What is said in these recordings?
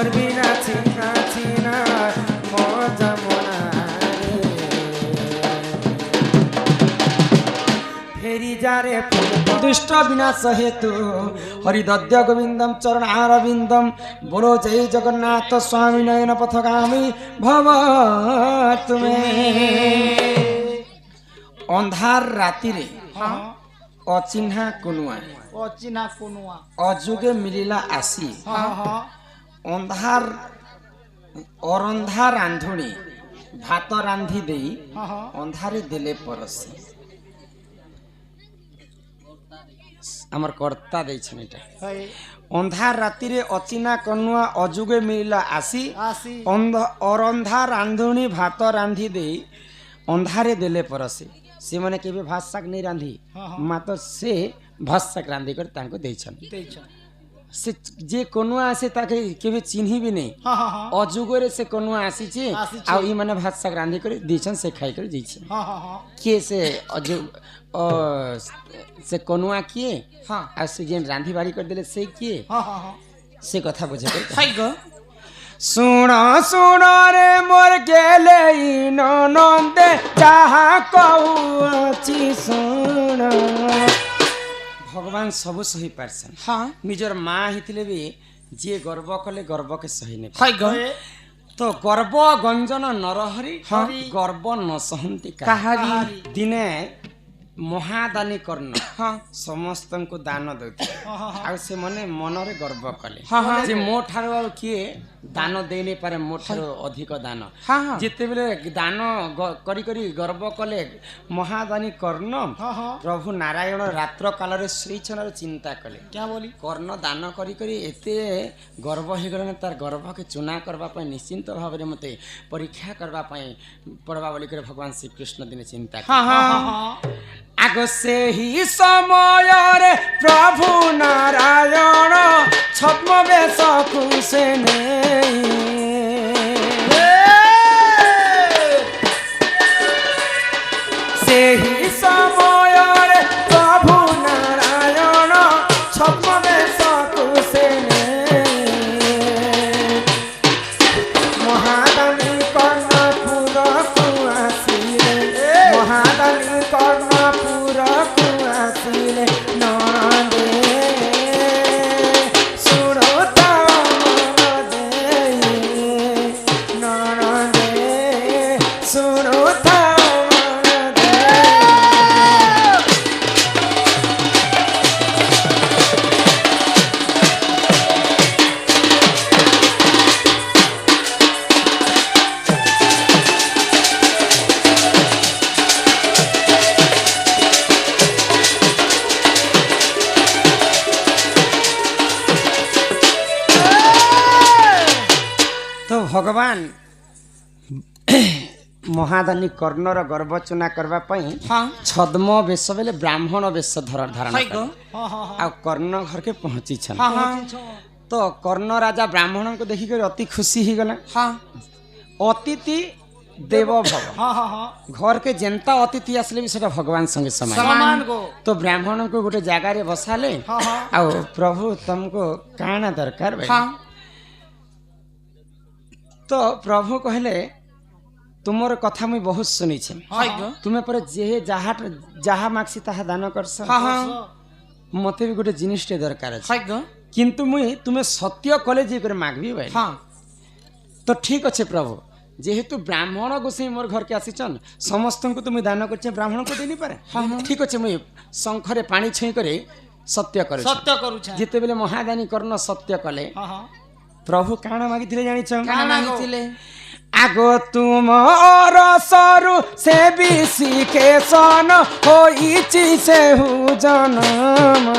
করবি নাচি নাচি না মজা মনারে ফেরি যারে দুষ্ট বিনাশ হেতু হরিদদ্য গোবিন্দম চরণ আরবিন্দম বলো জয় জগন্নাথ স্বামী নয়ন পথগামী ভব তুমি অন্ধার রাতিরে অচিহ্না কোনুয়া অযুগে মিলিলা আসি অন্ধার অরন্ধা রান্ধুণী ভাত রান্ধি দেই অন্ধারে দেলে পরশি আমার কর্তা দিয়েছেন এটা অন্ধার রাতিরে অচিনা কনুয়া অযুগে মিলিলা আসি অরন্ধা রান্ধুণী ভাত রান্ধি দেই অন্ধারে দেলে পরশি से मैंने केबे भात शाक नहीं रांधी मात्र से भात शाक रांधी कर तांको देछन से जे कोनुआ आसे ताके केबे चिन्ही भी नहीं अजुगरे से कोनुआ आसी छे आ ई माने भात शाक रांधी कर देछन से खाई कर जइछन के से अजु से कोनुआ किए आ से जेन रांधी बाड़ी कर देले से किए से कथा बुझे कर खाई गो सुना सुना रे मोर गेले ननंदे चाहा कहूची सुन भगवान सब सही पारसन हाँ निजर माँ हितले भी जे गर्व कले गर्व के सही ने हाय ग तो गर्व गंजन नरहरि गर्व न सहंती काहारी दिने महादानी कर्ण समस्त को दान देते से मने मनरे गर्व कले जे मो ठारो किए दान दे नहीं पारे मो ठारो अधिक दान जिते बेले दान करी करी गर्व कले महादानी कर्ण प्रभु नारायण रात्र काल रे श्री चंद्र चिंता कले क्या बोली कर्ण दान करी करी एते गर्व हे गले तार गर्व के चुना करबा पय निश्चिंत भाव रे मते परीक्षा करबा पय पड़बा बोली करे भगवान श्री कृष्ण दिन चिंता आग से ही समय रे प्रभु नारायण छद्म बेश कुसे से ही समय रे प्रभु नारायण छद्म बेश कुसे महादानी कर्णपुर कुआसिले महादानी कर्ण भगवान महादानी कर्णर गर्व चुना करबा पई छद्म वेश बेले ब्राह्मण वेश धारण आ कर्ण घर के पहुंची छन तो कर्ण राजा ब्राह्मण को देखि कर अति खुशी ही गला अतिथि देव भव घर के जनता अतिथि आसले भी सेटा भगवान संगे समान तो ब्राह्मण को गोटे जगह रे बसाले आ प्रभु तुमको काना दरकार भाई तो प्रभु कहले तुमर कथा मुई बहुत सुनी छे तुम्हें पर जे जहा मागसी ताहा दान करस मते भी गोटे जिनिस टे दरकार छै किंतु मुई तुम्हें सत्य कले जे करे मागबी भाई तो ठीक अच्छे प्रभु जेहेतु ब्राह्मण गोसाई मोर घर के आसीचन समस्त को तुम दान करछे ब्राह्मण को देनी पारे ठीक अच्छे मुई शंखरे पानी छई करे सत्य करू जेते बेले महादानी कर्ण सत्य कले प्रभु काना मागी दिले जानि छन काना मागी दिले आगो तुम रसरु से बिसी के सन होईची से हु जन्म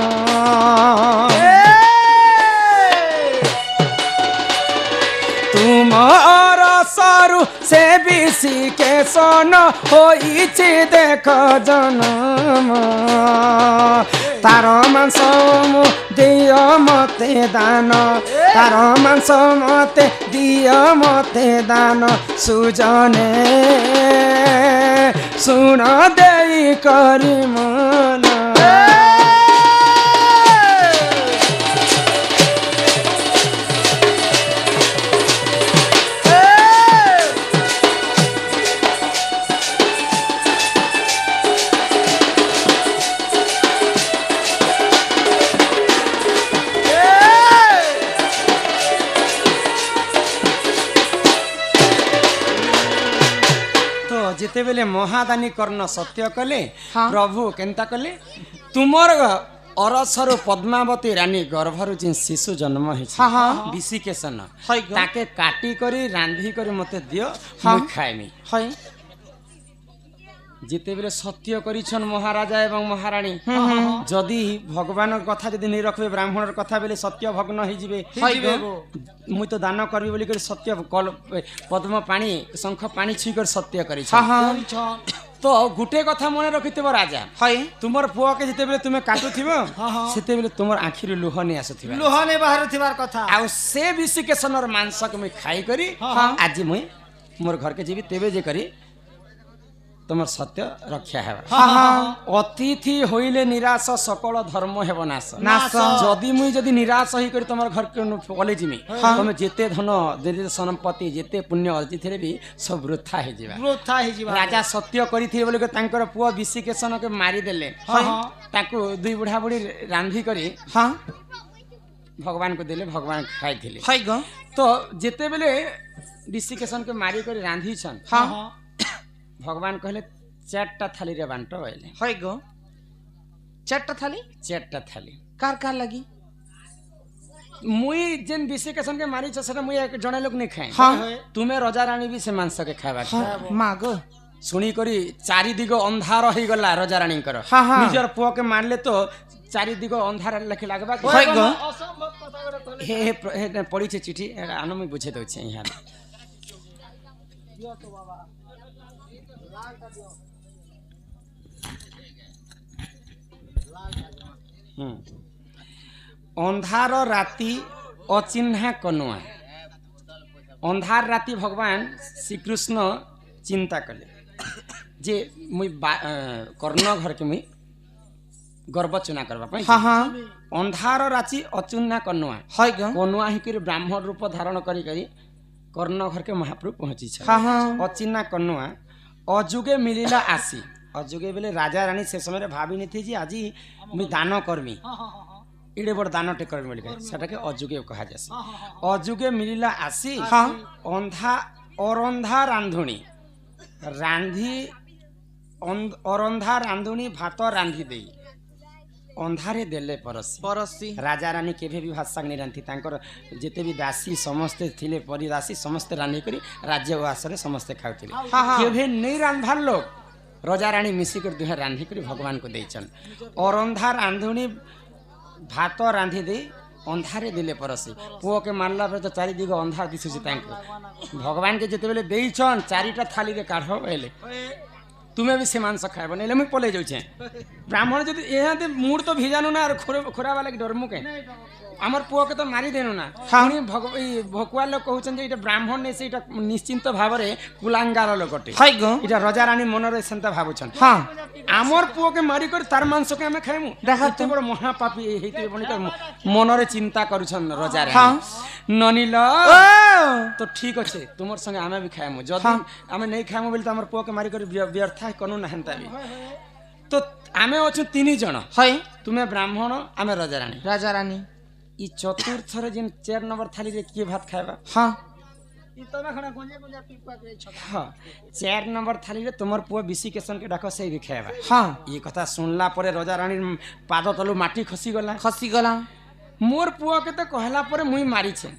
तुम रसरु से बिसी के सन होईची देख जन्म तार मांस दियो मते दान तार मांस मते दियो मते दान सुजने सुन देई करी मन जिते बेले महादानी कर्ण सत्य कले प्रभु केनता कले तुमर अरसर पद्मावती रानी गर्भर जिन शिशु जन्म विशिकेशन ताके काटी करी रांधी करी मते दियो खाएमी जिते बेले सत्य करिछन महाराजा एवं महारानी जदि भगवान कथा जदि नहीं रखबे ब्राह्मण कथा बेले सत्य भग्न हो जिवे मुई तो दान करबी बोली कर सत्य पद्म पानी शंख पानी छी कर सत्य करिछन तो गुटे कथा मन रखिथिबो राजा तुमर पुआ के जिते बेले तुमे काटुथिबो सेते बेले तुमर आखिर लुह नै आसुथिबा लुह नै बाहर थिबार कथा आ से विशिकेशनर मांस के मैं खाई करी आज मुई मोर घर के जीवी तेबे जे करी तुम सत्य रक्षा है अतिथि होइले निराश सकल धर्म हेब नाश जदि मुई जदि निराश होई करी तुम घर के पले जिमी तुम जेते धन जेते संपत्ति जेते पुण्य अर्जिथिले भी सब वृथा हे जिबा राजा सत्य करिथिले बोले के तांकर पुआ विशिकेशन के मारी देले ताकू दुई बुढ़ा बुढ़ी रांधी करी भगवान को देले भगवान खाइथिले तो जेते बेले विशिकेशन के मारी करी रांधी छन भगवान कहले 4टा थाली रे बांट होइले होय गो 4टा थाली कार कार लगी मुई जेन विशिकेशन के मारी छ सेटा मुई एक जणे लोग नै खाए तुमे राजा रानी भी से मांस के खाबा मागो सुनी करी चारि दिग अंधार होई गला राजा रानी कर निजर पुओ के मारले तो चारि दिग अंधार लेखे लागबा होय गो असंभव कथा हे पड़ी छे चिठी आनो मैं बुझे दउ छे यहाँ दियो तो बाबा अंधार राति अचिन्हा कनुआ अंधार राति भगवान श्री कृष्ण चिंता कले जे मुई कर्ण घर के मुई गर्भ चुना करबा अंधार राति अचुन्हा कनुआ कनुआ ही कर ब्राह्मण रूप धारण करी कर्ण घर के महाप्रभु पहुंची अचिन्हा कनुआ अजुगे मिलिला आसी अजुगे बेले राजा रानी से समय भावी नहीं थी जी आज मुई दान करमी इडे बड़ दान टे करमी बोली सेटा के अजुगे कहा जासी अजुगे मिलिला आसी अंधा अरंधा रांधुनी रांधी अरंधा रांधुनी भात रांधी देई अंधारे देले परसी राजा रानी केभे भी भात साग नहीं रांधी तांकर जेते भी दासी समस्ते थिले परि दासी समस्ते रांधी करी राज्य वासरे समस्ते खाउथिले केभे नहीं रांधार लोग राजा रानी मिसी कर दुहे रांधी करी भगवान को देचन अरंधा रांधुनी भात रांधी दे अंधारे दिले परसी पुओ के मानला पर तो चारि दिग अंधार दिसुची तांको भगवान के जेते बेले देइछन 4टा थाली रे काढो बेले तुम्हें भी से मांस खाए नहीं मुझे पले जाऊे ब्राह्मण जब यहाँ मूड तो भिजानु ना खोरा वाला के डरमु के आमर पुओ के तो मारी देनु ना भकुआ लोग कहते ब्राह्मण नहीं से निश्चिंत भाव में कुलांगार लोकटे इटा राजा रानी मनरे सेंता भावुछन आमर पुओ के मारी कर तार मांस के हमें खाइमु देखते बड़ महापापी हेते बनिकर मनरे चिंता करूछन राजा रानी ननिल तो ठीक अच्छे तुमर संगे आमे भी खाइमु जदि आमे नहीं खाइमु बोली तो आमर पुओ के मारी कर व्यर्थ कनु ना हेंता भी तो आमे अछु 3 जण तुम्हें ब्राह्मण आमे राजा रानी ई चतुर्थ रे जिन 4 नंबर थाली रे के भात खाएबा ई तमे खना गोंजे गोंजा पीपा के छ 4 नंबर थाली रे तुमर पुआ विशिकेशन के डाको से भी खाएबा ये कथा सुनला परे राजा रानी पाद तलु माटी खसी गला मोर पुआ के तो कहला परे मुई मारी छे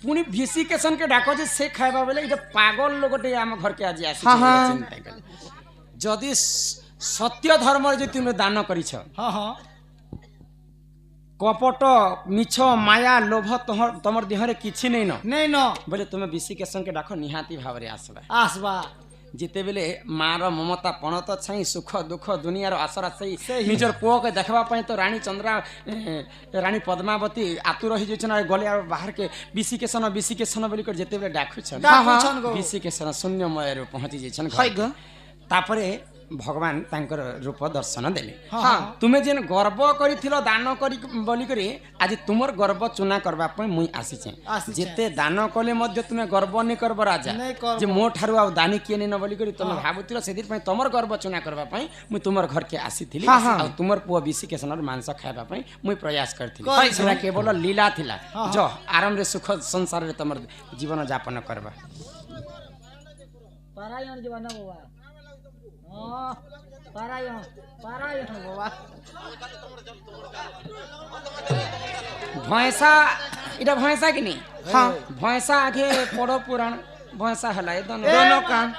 पुनी विशिकेशन के डाको जे से खाएबा बोले ई पागल लोगटे हम घर के आज आसी चिंता कर जदि सत्य धर्म जे तुमे दान करी छ कपट मिछ माया लोभ तमर देहरे किछि नहीं न बोले तुम विशिकेशन के डाक निहाती भाव रे आसबा जिते बेले मार ममता पणत छाई सुख दुख दुनियार आसरा सही निजर पुओ के देखबा पई तो रानी चंद्रा रानी पद्मावती आतुर ही जछन गले बाहर के विशिकेशन बोली कर जेते बेले डाकुछन विशिकेशन शून्यमय रे पहुंची जछन तापरे भगवान तांकर रूप दर्शन देले तुम्हें जेन गर्व करिथिलो दान करी बोली करी आज तुमर गर्व चुना करबा पई मुई आसीचे जेते दान कले मध्य तुमे गर्व नै करबो राजा जे मो ठारु आ दानी किए नै न बोली करी तुमे भाबुतिलो सेदिर पई तुमर गर्व चुना करबा पई मुई तुमर घर के आसीथिली आ तुमर पुआ विशिकेशन मांस खाइबा पई मुई प्रयास करथिली सेरा केवल लीला थिला जो आराम रे सुख संसार रे तुमर जीवन यापन करबा पारायण जीवन बाबा भैंसा इटा भैंसा कि नहीं हाँ भैंसा आगे पढ़ो पुराण भैंसा हला ए दोनों काम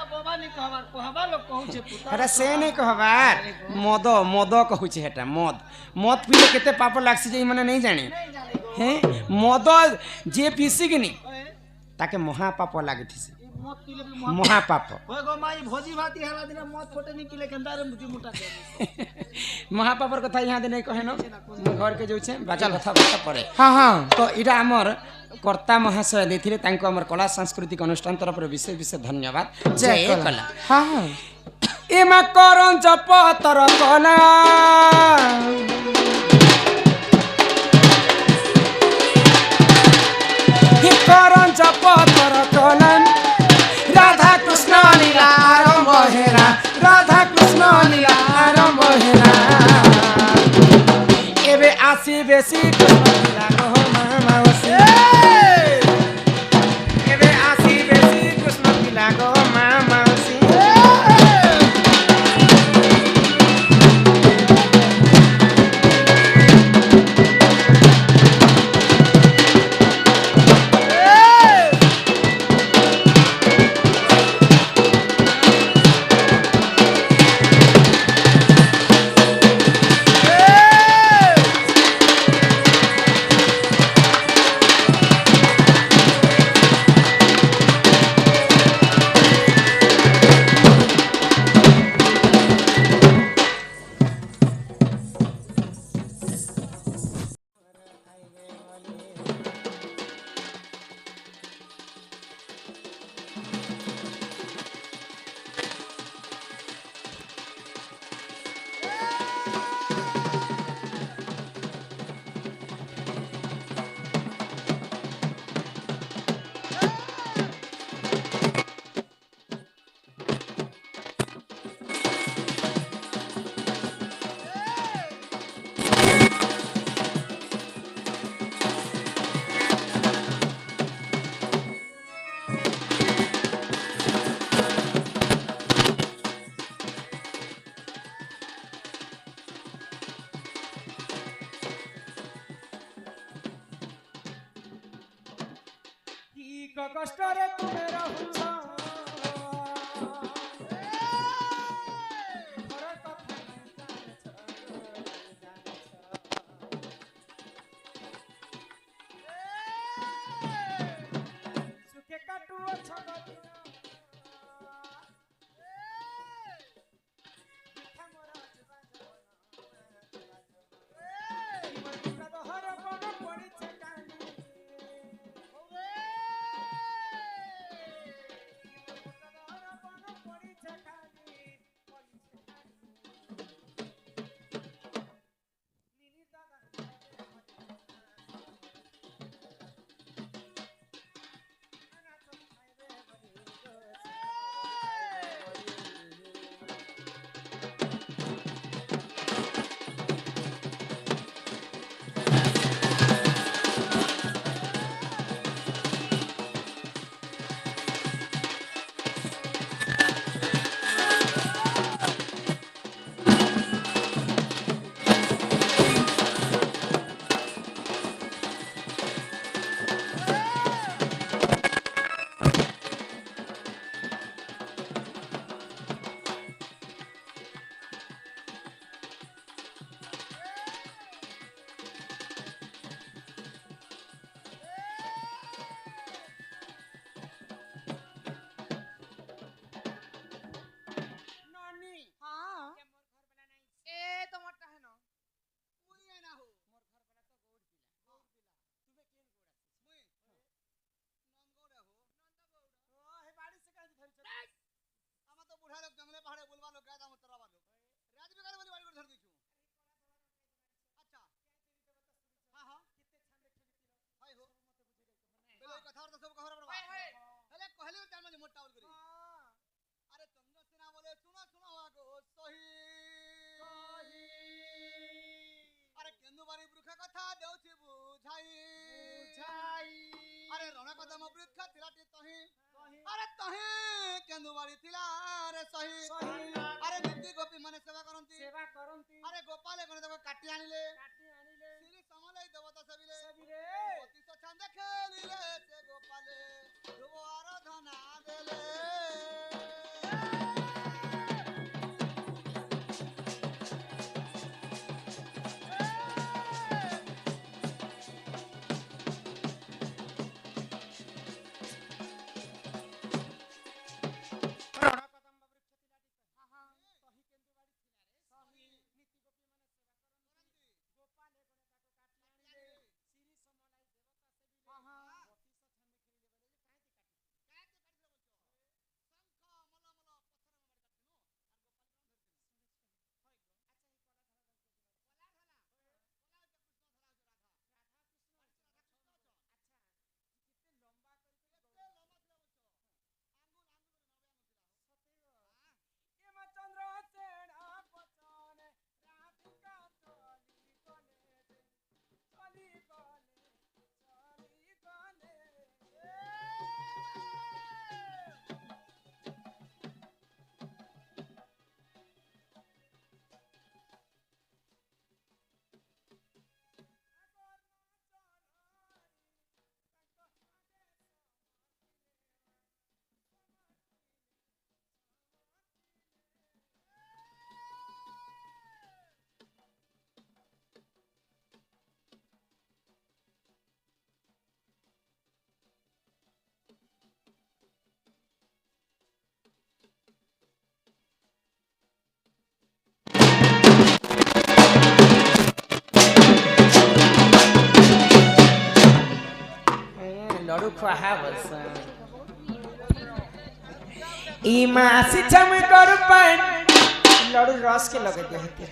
हेटा से नहीं कहबार मद मद कहूचे हेटा मद मद पीले केते पाप लागसी जे माने नहीं जाने हैं मद जे पीसी कि नहीं ताके महापाप लागिथिसे महापाप महापापर कथा यहाँ दिन कहे न घर के जो बाचा कथा बाता पड़े हाँ हाँ तो इटा आमर कर्ता महाशय देथिले तांको हमर कला सांस्कृतिक अनुष्ठान तरफ विशेष विशेष धन्यवाद जय कला हाँ हाँ एमा करन जपतर कला हे करन जपतर कला राधा कृष्ण लीला आरंभ हेरा राधा कृष्ण लीला आरंभ हेरा एबे आसी बेसी कृष्ण लीला गो मामावसी एबे आसी बेसी कृष्ण लीला गो मामावसी कष्टरे तुमे रहुछ सुखे काटुओ छगत କେନ୍ଦୁ ବାଡ଼ି ଥିଲା ରେ ସହି ଆରେ ନିତି ଗୋପୀ ମାନେ ସେବା କରନ୍ତି ଆରେ ଗୋପାଳେ ଗଣେ ତାକୁ କାଟି ଆଣିଲେ ଶ୍ରୀ ସମଲେଇ ଦେବତା ସେବିଲେ ବତିଶ ଛାନ୍ଦେ ଖେଳିଲେ ସେ ଗୋପାଳେ ଧ୍ରୁବ ଆରାଧନା ଦେଲେ लड़ू खुआ बस ई मासी चम कर पाए लड़ू रस के लगे दे हते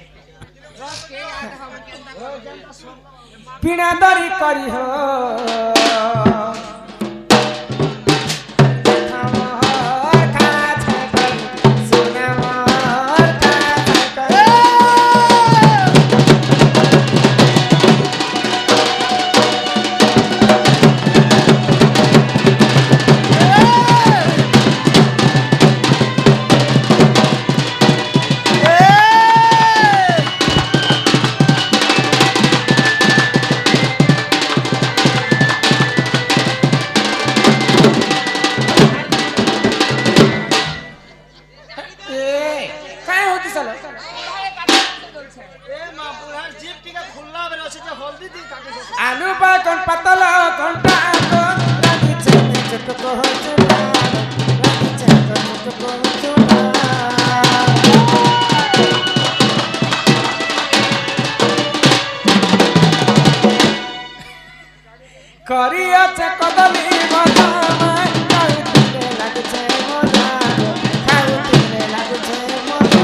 पीना दरी करी हो आलू बागन पतला घंटा को रागी चने चटको हो चुना रागी चने चटको हो चुना करिया चे कदली मजा में खाऊ तुले लागे छे मजा खाऊ तुले लागे छे मजा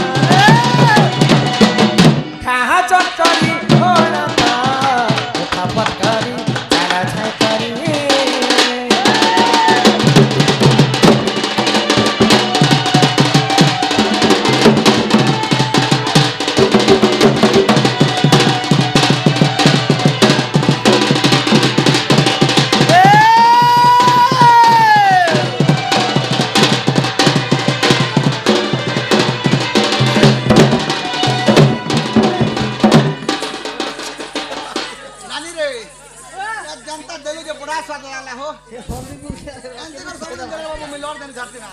खा चटनी होना पट करी तारा छाय करी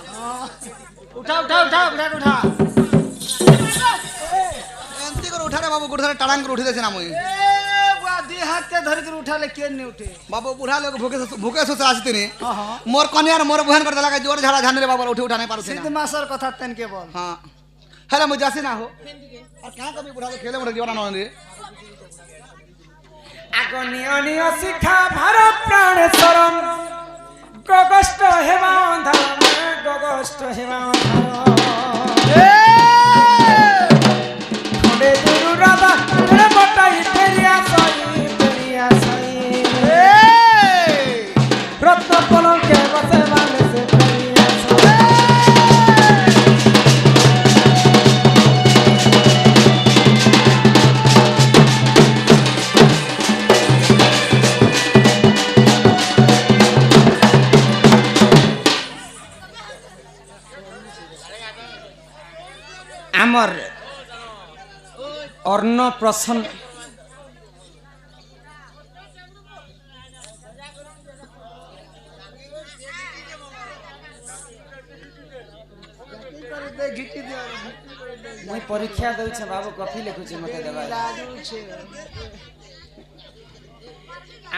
उठा उठा उठा उठा उठा एंती कर उठा रे बाबू गुड़ धरे टांग कर उठी देसे ना मुई ए बुआ दी हाथ के धर के उठा ले के नहीं उठे बाबू बुढ़ा लोग भूखे से आसी ने मोर कन्या मोर बहन कर देला के जोर झाड़ा झाने रे बाबू उठी उठा नहीं पारु सिद्ध मास्टर कथा तन के बोल हां हेला मुझे जासे ना हो और कहां कभी बुढ़ा लोग खेले मोर जीवन न रे आगनी अनिय शिखा भार प्राण शरण गगष्ट हेमा अंधार गगष्ट हेमा खंडे दुरु राधा खंडे बटाई फेरिया सई रत्न पलंग के बसे वाले से फेरिया आमर अर्ण प्रसन्न मुई परीक्षा दउछे बाबू कॉफी लिखुछे मते देबा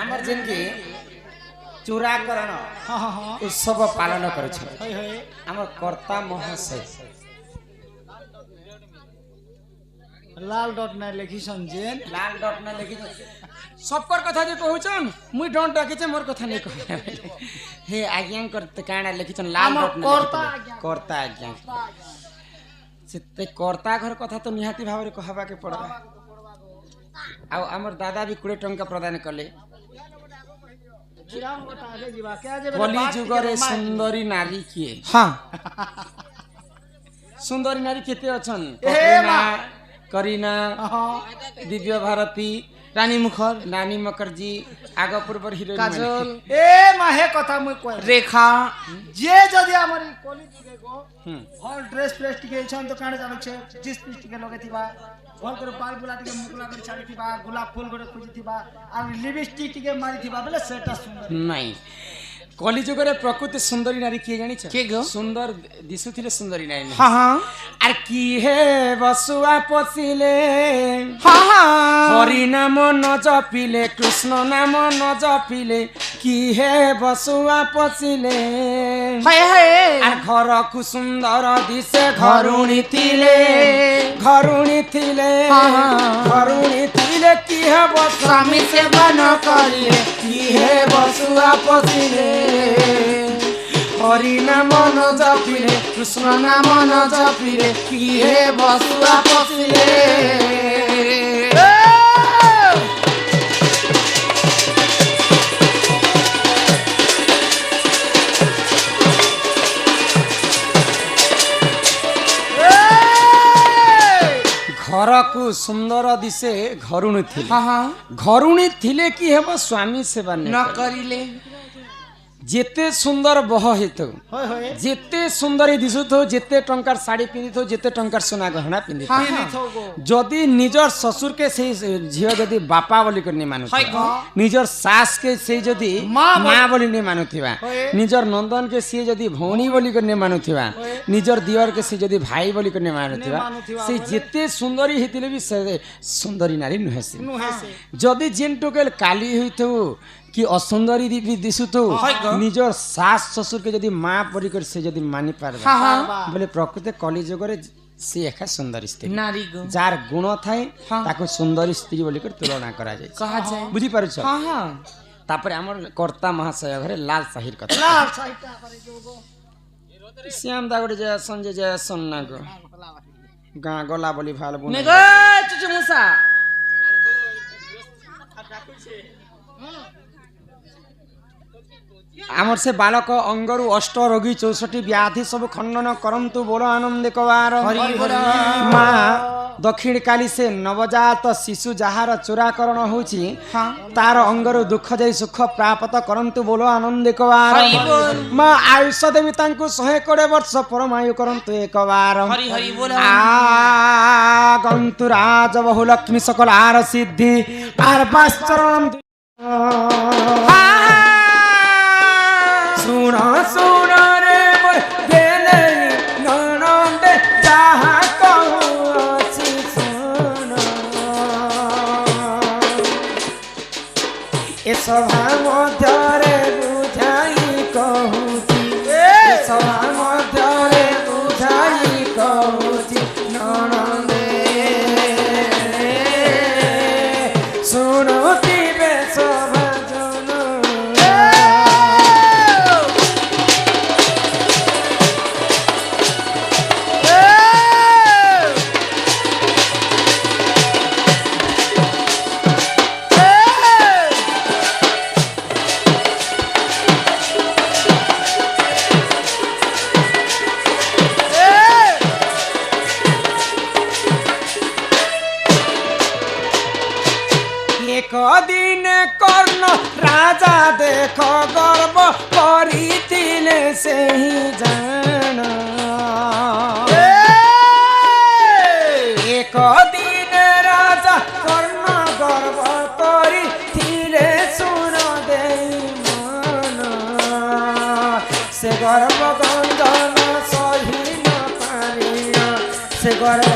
आमर जिनकी चूराकरण उत्सव पालन करुछ आमर कर्ता महाशय लाल डॉट ना लिखी समझेन लाल डॉट ना लिखी सबकर कथा जे कहउछन मुई डोंट डाकिछे मोर कथा नै कहले हे आज्ञा करते काना लिखिछन लाल डॉट ना कर्ता आज्ञा से कर्ता घर कथा तो निहाती भाव कहबा के पड़बा आ हमर दादा भी 20 टंका प्रदान कले कली जुगरे सुंदरी नारी किए हां सुंदरी नारी केते अछन करीना दिव्य भारती रानी मुखर्जी आग पूर्व हिरोइन काजल ए माहे कथा मुई कोइ रेखा जे जदी हमरी कॉलेज के गो हॉल ड्रेस प्रेस टिके छन तो काने जानो छे जिस पीस टिके लगे थिबा भल कर बाल बुला टिके मुकला कर छाड़ी थिबा गुलाब फूल करे खोजी थिबा आ लिपस्टिक टिके मारी थिबा बोले सेटा सुंदर नहीं कलिजुगरे प्रकृति सुंदरी नारी किए जानी के गो सुंदर दिसुथिले सुंदरी नारी हां हां आर की हे बसुआ पसिले हां हां हरि नाम न जपिले कृष्ण नाम न जपिले की हे बसुआ पसिले हाय हाय आर घर कु सुंदर दिसे घरुणी थिले की हे स्वामी सेवा न करिले की हे बसुआ पसिले हरि नाम न जपिले कृष्ण नाम न जपिले की हे बसुआ पसिले घर को सुंदर दिसे घरुणी थिले घरुणी थिले की हेब स्वामी सेवा न करिले जेते सुंदर बह हेतो जेते सुंदरी दिसुथो जेते टंकार साड़ी पिंदिथो जेते टंकार सोना गहना पिंदिथो जदी निजर ससुर के से झियो जदी बापा बोली कर नि मानु निजर सास के से जदी मां बोली नि मानुथिबा निजर नंदन के से जदी भौणी बोली कर नि मानुथिबा निजर दियर के से जदी भाई बोली कर नि मानुथिबा से जेते सुंदरी हेतिले भी सुंदरी नारी नुहेसे जदी जेन टोकेल काली होइथो कि असुंदरी दिशु तो निजर सास ससुर के जदी मां परिकर से जदी मानि पारबा बोले प्रकृति कली जुगरे से एका सुंदरी स्त्री नारी जार गुण थाए ताको सुंदरी स्त्री बोली कर तुलना करा जाय कहा जाय बुझी पारछ हां हां तापर हमर कर्ता महाशय घरे लाल साहिर कथा लाल साहिटा करे जोगो श्याम दागड़े जय संजय जय सन्ना गो गा गला बोली भाल बुने ने गो चुचु मुसा आमर से बालक अंगरु अष्ट रोगी 64 व्याधि सब खंडन करंतु बोलो आनंद कवार माँ दक्षिण काली से नवजात शिशु जहार चोराकरण होची तार अंगरु दुख जाई सुख प्राप्त करंतु बोलो आनंद कवार माँ आयुष देवी तांकु 120 वर्ष परमायु करंतु एक बार गंतु राज बहु लक्ष्मी सकल आर सिद्धि आर पाश्चरण सुना सुना रे मोर गेले ननंदे जहाँ कहूँ अच्छी सुना ए सभा मध्यरे बुझाई कहूँची ए सभा मध्यरे बुझाई कहूँची ननंदे सुनती बे सभा दिन कर्ण राजा देख गर्व करिथिले से ही जान ସେ ଗର୍ବ ଗଞ୍ଜନ ସହି ନ ପାନିଆ ସେ ଗର୍ବ